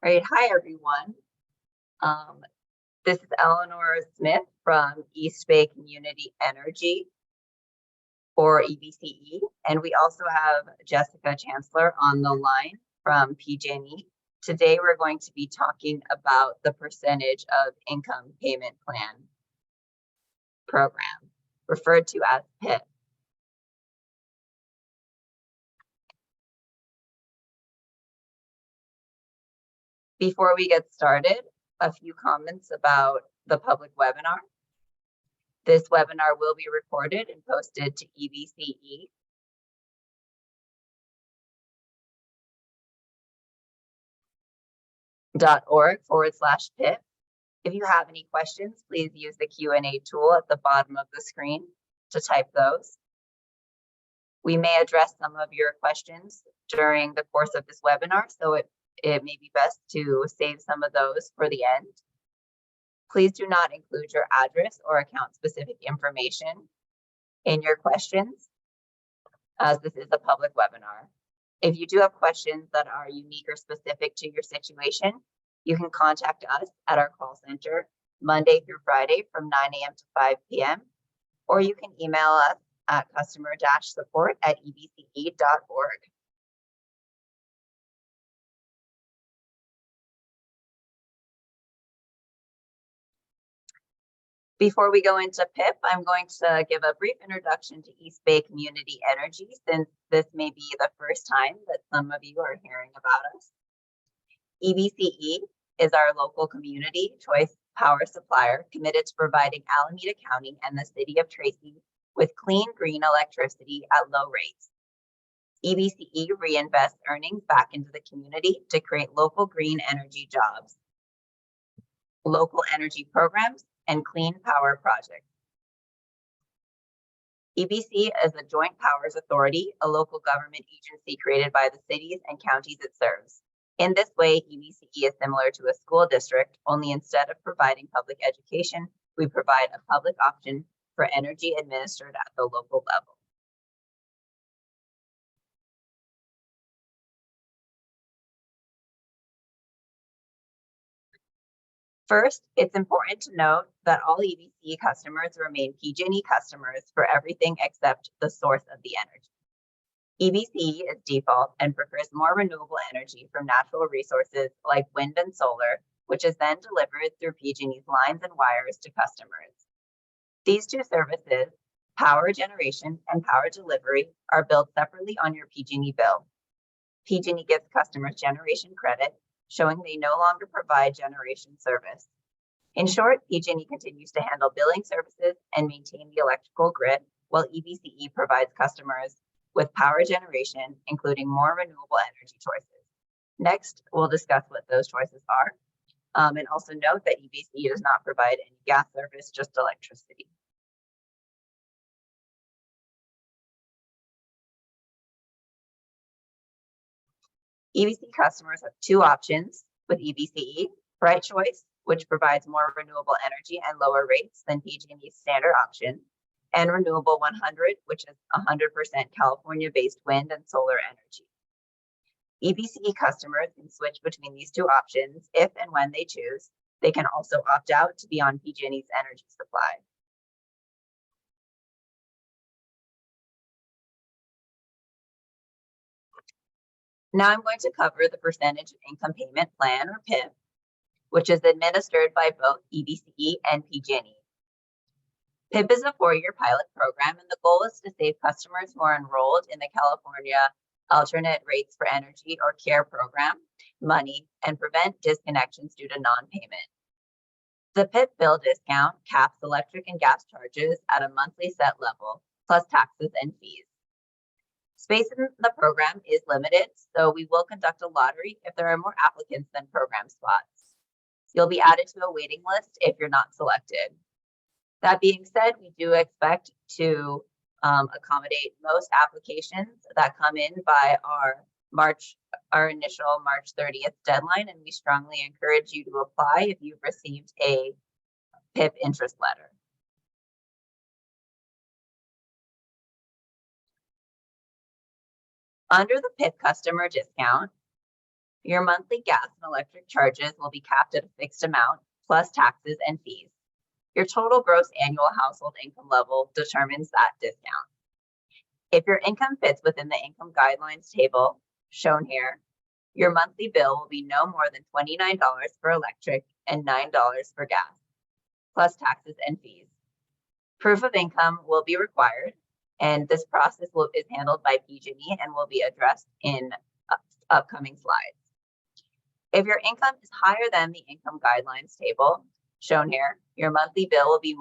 All right, hi everyone. This is Eleanor Smith from East Bay Community Energy, or EBCE, and we also have Jessica Chancellor on the line from PG&E. Today we're going to be talking about the percentage of income payment plan program, referred to as PIPP. Before we get started, a few comments about the public webinar. This webinar will be recorded and posted to ebce.org/PIPP. If you have any questions, please use the Q&A tool at the bottom of the screen to type those. We may address some of your questions during the course of this webinar, so it may be best to save some of those for the end. Please do not include your address or account-specific information in your questions, as this is a public webinar. If you do have questions that are unique or specific to your situation, you can contact us at our call center Monday through Friday from 9 a.m. to 5 p.m. or you can email us at customer-support@ebce.org. Before we go into PIPP, I'm going to give a brief introduction to East Bay Community Energy, since this may be the first time that some of you are hearing about us. EBCE is our local community choice power supplier committed to providing Alameda County and the city of Tracy with clean, green electricity at low rates. EBCE reinvests earnings back into the community to create local green energy jobs, local energy programs, and clean power projects. EBC is a Joint Powers Authority, a local government agency created by the cities and counties it serves. In this way, EBCE is similar to a school district, only instead of providing public education, we provide a public option for energy administered at the local level. First, it's important to note that all EBCE customers remain PG&E customers for everything except the source of the energy. EBCE is default and prefers more renewable energy from natural resources like wind and solar, which is then delivered through PG&E's lines and wires to customers. These two services, power generation and power delivery, are billed separately on your PG&E bill. PG&E gives customers generation credit, showing they no longer provide generation service. In short, PG&E continues to handle billing services and maintain the electrical grid, while EBCE provides customers with power generation, including more renewable energy choices. Next, we'll discuss what those choices are, and also note that EBCE does not provide any gas service, just electricity. EBC customers have two options with EBCE: Bright Choice, which provides more renewable energy and lower rates than PG&E's standard option, and Renewable 100, which is 100% California-based wind and solar energy. EBCE customers can switch between these two options if and when they choose. They can also opt out to be on PG&E's energy supply. Now I'm going to cover the percentage of income payment plan, or PIPP, which is administered by both EBCE and PG&E. PIPP is a 4-year pilot program, and the goal is to save customers who are enrolled in the California Alternate Rates for Energy or CARE program money and prevent disconnections due to non-payment. The PIPP bill discount caps electric and gas charges at a monthly set level, plus taxes and fees. Space in the program is limited, so we will conduct a lottery if there are more applicants than program spots. You'll be added to a waiting list if you're not selected. That being said, we do expect to accommodate most applications that come in by our initial March 30th deadline, and we strongly encourage you to apply if you've received a PIPP interest letter. Under the PIPP customer discount, Your monthly gas and electric charges will be capped at a fixed amount, plus taxes and fees. Your total gross annual household income level determines that discount. If your income fits within the income guidelines table shown here, your monthly bill will be no more than $29 for electric and $9 for gas, plus taxes and fees. Proof of income will be required, and this process is handled by PG&E and will be addressed in upcoming slides. If your income is higher than the income guidelines table shown here, your monthly bill will be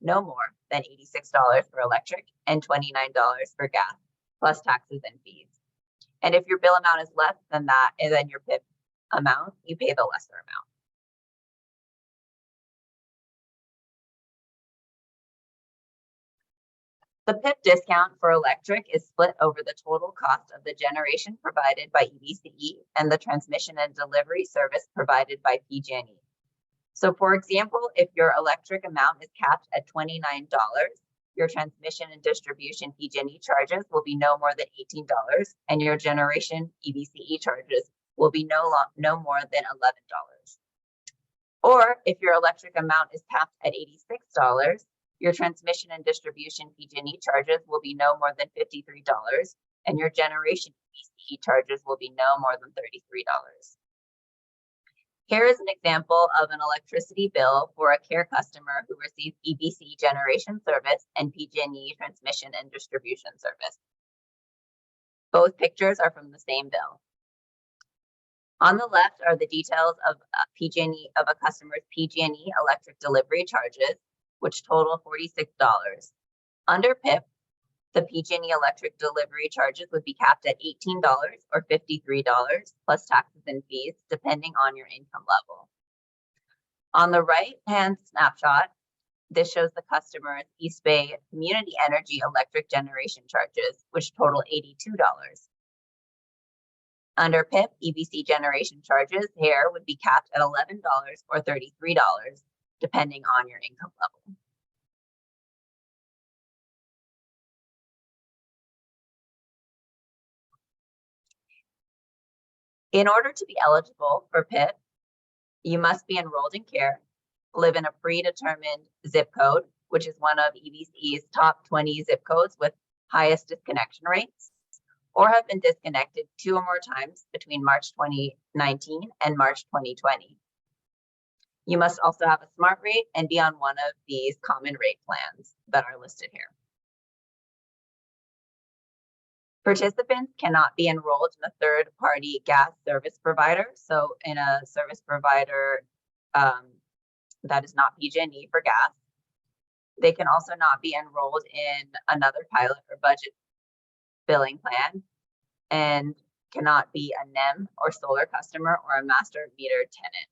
no more than $86 for electric and $29 for gas, plus taxes and fees. And if your bill amount is less than that, and then your PIP amount, you pay the lesser amount. The PIP discount for electric is split over the total cost of the generation provided by EBCE and the transmission and delivery service provided by PG&E. So for example, if your electric amount is capped at $29, your transmission and distribution PG&E charges will be no more than $18, and your generation EBCE charges will be no more than $11. Or if your electric amount is capped at $86, your transmission and distribution PG&E charges will be no more than $53, and your generation EBCE charges will be no more than $33. Here is an example of an electricity bill for a care customer who receives EBCE generation service and PG&E transmission and distribution service. Both pictures are from the same bill. On the left are the details of a customer's PG&E electric delivery charges, which total $46. Under PIP, the PG&E electric delivery charges would be capped at $18 or $53 plus taxes and fees, depending on your income level. On the right-hand snapshot, this shows the customer's East Bay Community Energy electric generation charges, which total $82. Under PIP, EBC generation charges here would be capped at $11 or $33, depending on your income level. In order to be eligible for PIP, you must be enrolled in care, live in a predetermined zip code, which is one of EBCE's top 20 zip codes with highest disconnection rates, or have been disconnected 2 or more times between March 2019 and March 2020. You must also have a smart rate and be on one of these common rate plans that are listed here. Participants cannot be enrolled in a third-party gas service provider, so in a service provider that is not PG&E for gas. They can also not be enrolled in another pilot or budget billing plan, and cannot be a NEM or solar customer or a master meter tenant.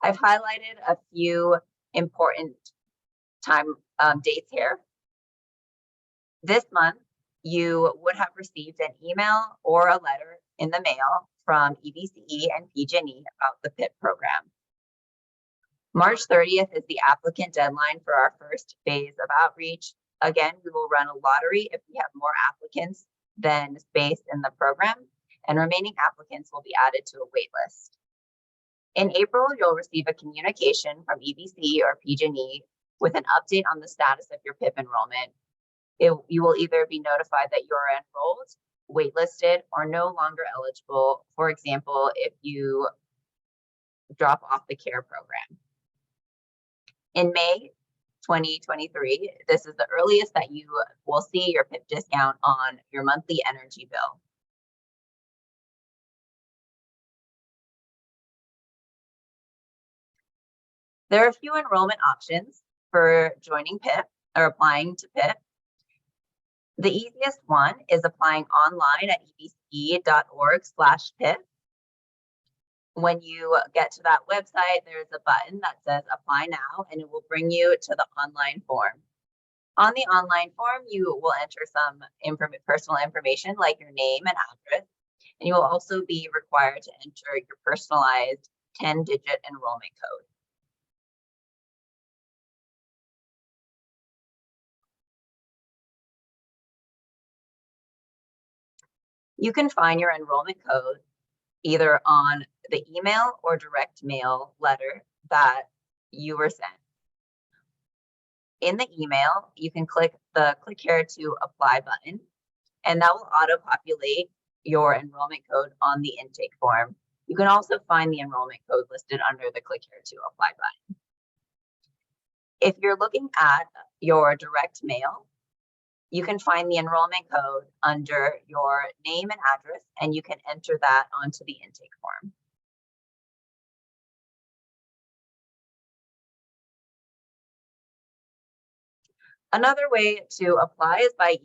I've highlighted a few important dates here. This month, you would have received an email or a letter in the mail from EBCE and PG&E about the PIP program. March 30th is the applicant deadline for our first phase of outreach. Again, we will run a lottery if we have more applicants than space in the program, and remaining applicants will be added to a wait list. In April, you'll receive a communication from EBCE or PG&E with an update on the status of your PIP enrollment. You will either be notified that you are enrolled, waitlisted, or no longer eligible, for example, if you drop off the CARE program. In May 2023, this is the earliest that you will see your PIP discount on your monthly energy bill. There are a few enrollment options for joining PIP or applying to PIP. The easiest one is applying online at ebce.org/PIP. When you get to that website, there's a button that says apply now, and it will bring you to the online form. On the online form, you will enter some personal information like your name and address, and you will also be required to enter your personalized 10-digit enrollment code. You can find your enrollment code either on the email or direct mail letter that you were sent. In the email, you can click the click here to apply button, and that will auto-populate your enrollment code on the intake form. You can also find the enrollment code listed under the click here to apply button. If you're looking at your direct mail, you can find the enrollment code under your name and address, and you can enter that onto the intake form. Another way to apply is by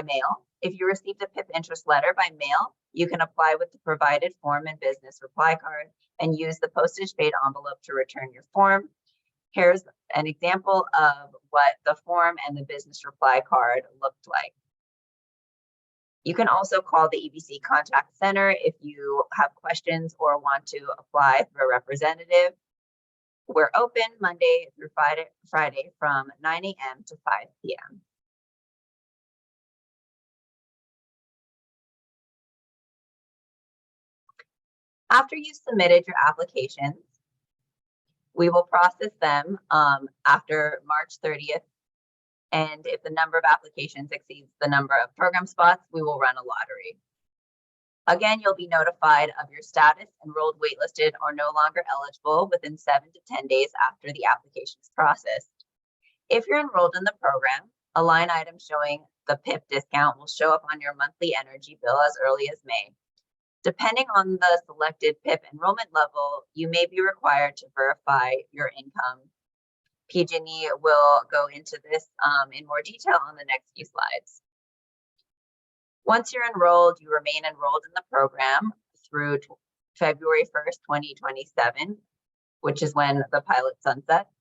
mail. If you received a PIPP interest letter by mail, you can apply with the provided form and business reply card and use the postage paid envelope to return your form. Here's an example of what the form and the business reply card looked like. You can also call the EBCE Contact Center if you have questions or want to apply for a representative. We're open Monday through Friday from 9 a.m. to 5 p.m. After you've submitted your applications, we will process them after March 30th. And if the number of applications exceeds the number of program spots, we will run a lottery. Again, you'll be notified of your status, enrolled, waitlisted, or no longer eligible within 7 to 10 days after the application is processed. If you're enrolled in the program, a line item showing the PIPP discount will show up on your monthly energy bill as early as May. Depending on the selected PIPP enrollment level, you may be required to verify your income. PG&E will go into this in more detail on the next few slides. Once you're enrolled, you remain enrolled in the program through February 1st, 2027, which is when the pilot sunsets.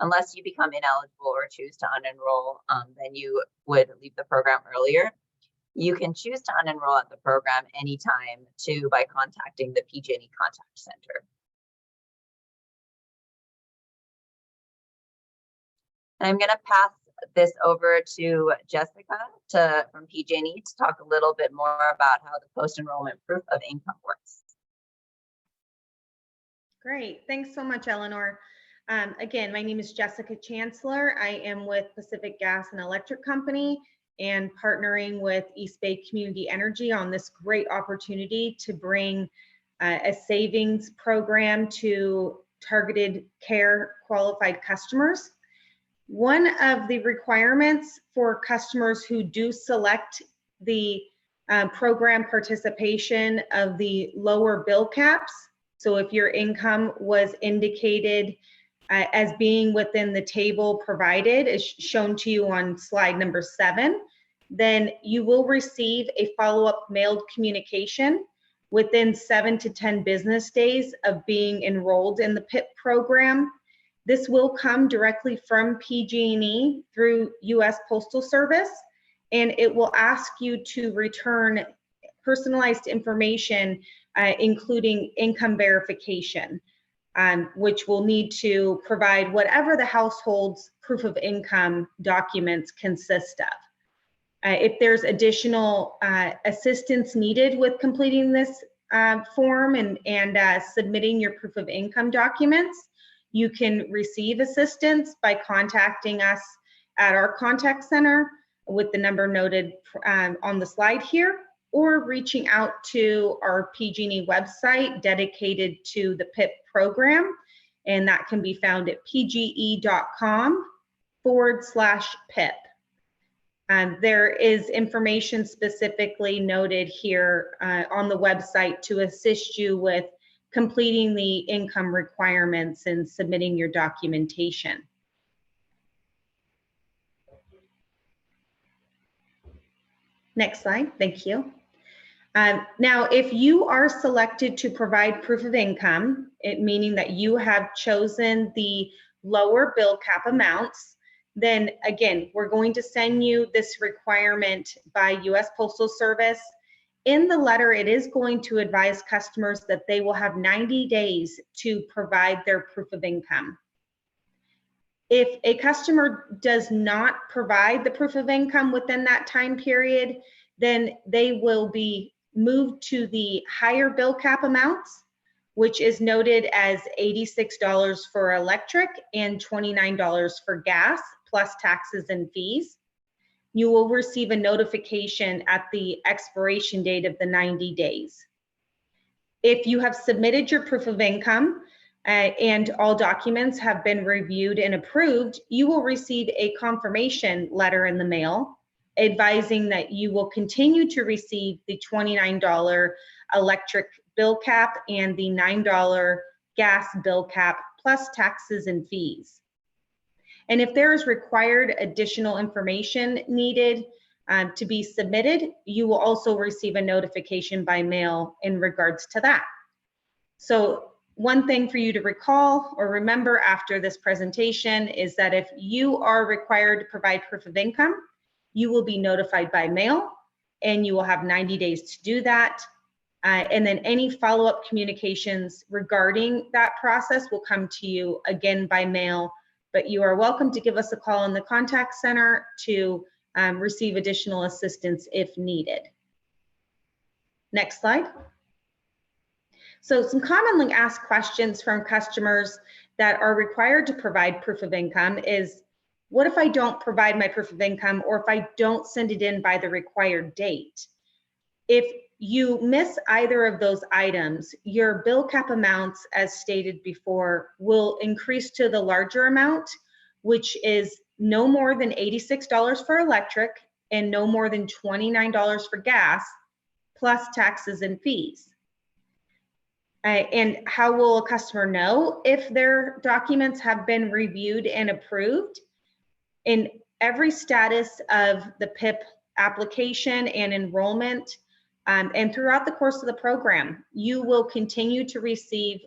Unless you become ineligible or choose to unenroll, then you would leave the program earlier. You can choose to unenroll at the program anytime too by contacting the PG&E Contact Center. And I'm going to pass this over to Jessica from PG&E to talk a little bit more about how the post-enrollment proof of income works. Great, thanks so much, Eleanor. Again, my name is Jessica Chancellor. I am with Pacific Gas and Electric Company and partnering with East Bay Community Energy on this great opportunity to bring a savings program to targeted care qualified customers. One of the requirements for customers who do select the program participation of the lower bill caps, so if your income was indicated as being within the table provided, as shown to you on slide number 7, then you will receive a follow-up mailed communication within 7 to 10 business days of being enrolled in the PIPP program. This will come directly from PG&E through U.S. Postal Service, and it will ask you to return personalized information, including income verification, which will need to provide whatever the household's proof of income documents consist of. If there's additional assistance needed with completing this form and submitting your proof of income documents, you can receive assistance by contacting us at our contact center with the number noted on the slide here, or reaching out to our PG&E website dedicated to the PIPP program, and that can be found at pge.com/PIPP. There is information specifically noted here on the website to assist you with completing the income requirements and submitting your documentation. Next slide, thank you. Now, if you are selected to provide proof of income, meaning that you have chosen the lower bill cap amounts, then again, we're going to send you this requirement by U.S. Postal Service. In the letter, it is going to advise customers that they will have 90 days to provide their proof of income. If a customer does not provide the proof of income within that time period, then they will be moved to the higher bill cap amounts, which is noted as $86 for electric and $29 for gas, plus taxes and fees, you will receive a notification at the expiration date of the 90 days. If you have submitted your proof of income and all documents have been reviewed and approved, you will receive a confirmation letter in the mail advising that you will continue to receive the $29 electric bill cap and the $9 gas bill cap, plus taxes and fees. And if there is required additional information needed to be submitted, you will also receive a notification by mail in regards to that. So one thing for you to recall or remember after this presentation is that if you are required to provide proof of income, you will be notified by mail and you will have 90 days to do that. And then any follow-up communications regarding that process will come to you again by mail, but you are welcome to give us a call in the contact center to receive additional assistance if needed. Next slide. So some commonly asked questions from customers that are required to provide proof of income is, what if I don't provide my proof of income, or if I don't send it in by the required date? If you miss either of those items, your bill cap amounts, as stated before, will increase to the larger amount, which is no more than $86 for electric and no more than $29 for gas, plus taxes and fees. And how will a customer know if their documents have been reviewed and approved? In every status of the PIPP application and enrollment, and throughout the course of the program, you will continue to receive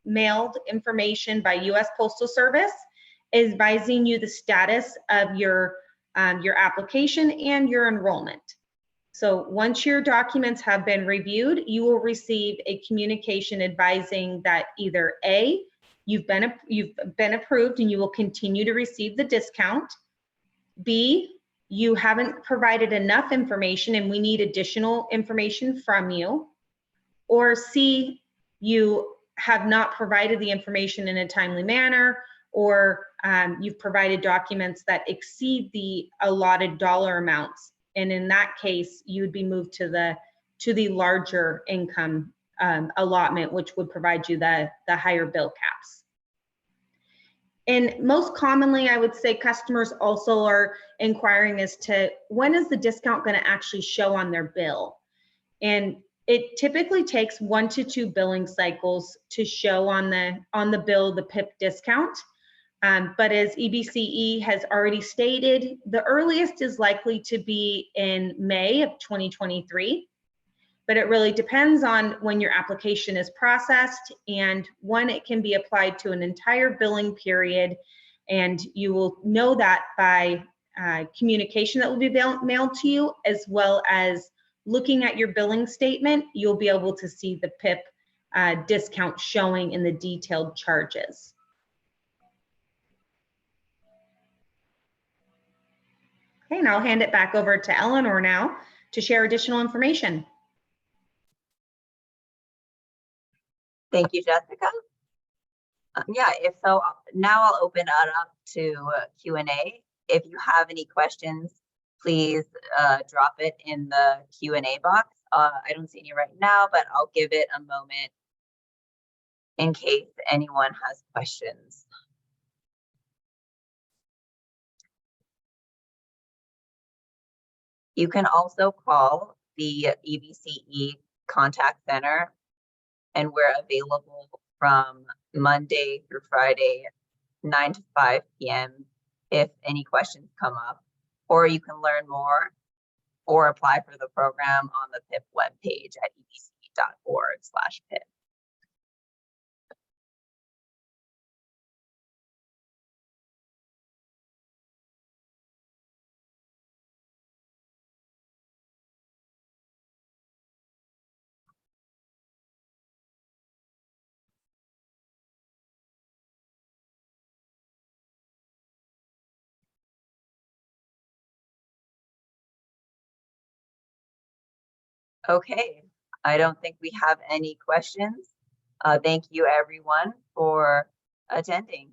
mailed information by U.S. Postal Service advising you the status of your application and your enrollment. So once your documents have been reviewed, you will receive a communication advising that either A, you've been approved and you will continue to receive the discount, B, you haven't provided enough information and we need additional information from you, or C, you have not provided the information in a timely manner, or you've provided documents that exceed the allotted dollar amounts. And in that case, you'd be moved to the larger income allotment, which would provide you the higher bill caps. And most commonly, I would say customers also are inquiring as to when is the discount going to actually show on their bill. And it typically takes 1 to 2 billing cycles to show on the bill the PIPP discount. But as EBCE has already stated, the earliest is likely to be in May of 2023. But it really depends on when your application is processed and when it can be applied to an entire billing period. And you will know that by communication that will be mailed to you, as well as looking at your billing statement, you'll be able to see the PIPP discount showing in the detailed charges. Okay, and I'll hand it back over to Eleanor now to share additional information. Thank you, Jessica. Yeah, if so, now I'll open it up to Q&A. If you have any questions, please drop it in the Q&A box. I don't see any right now, but I'll give it a moment in case anyone has questions. You can also call the EBCE contact center, and we're available from Monday through Friday, 9 to 5 p.m. if any questions come up, or you can learn more or apply for the program on the PIPP webpage at ebce.org/PIPP. Okay, I don't think we have any questions. Thank you everyone for attending.